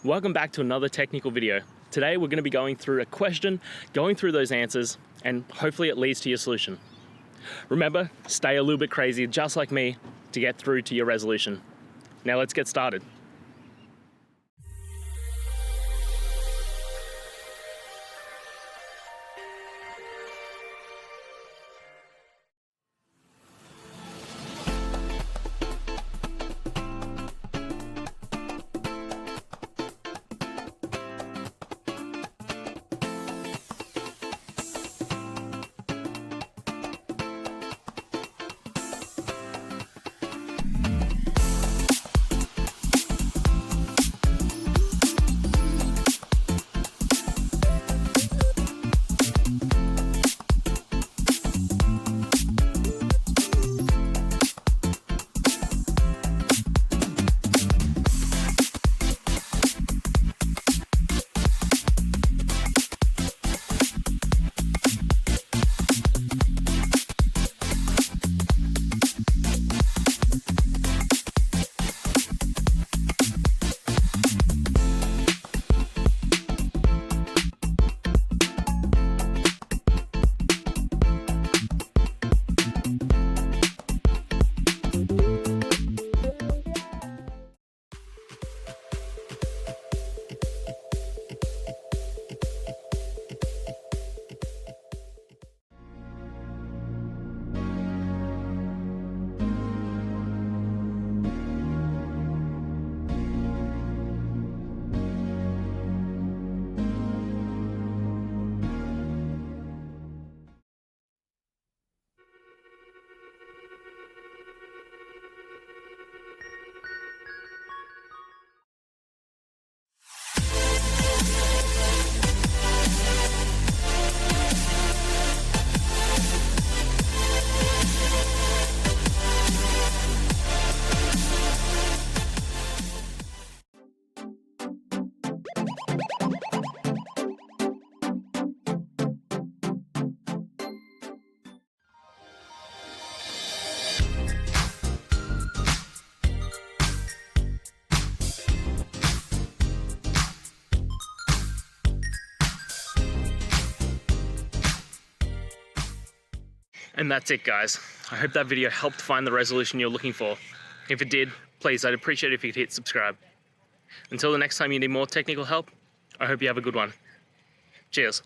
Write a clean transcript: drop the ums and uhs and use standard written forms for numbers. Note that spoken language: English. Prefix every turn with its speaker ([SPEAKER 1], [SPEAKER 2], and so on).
[SPEAKER 1] Welcome back to another technical video. Today we're going to be going through a question, going through those answers, and hopefully it leads to your solution. Remember, stay a little bit crazy, just like me, to get through to your resolution. Now let's get started. And that's it, guys. I hope that video helped find the resolution you're looking for. If it did, please, I'd appreciate it if you could hit subscribe. Until the next time you need more technical help, I hope you have a good one. Cheers.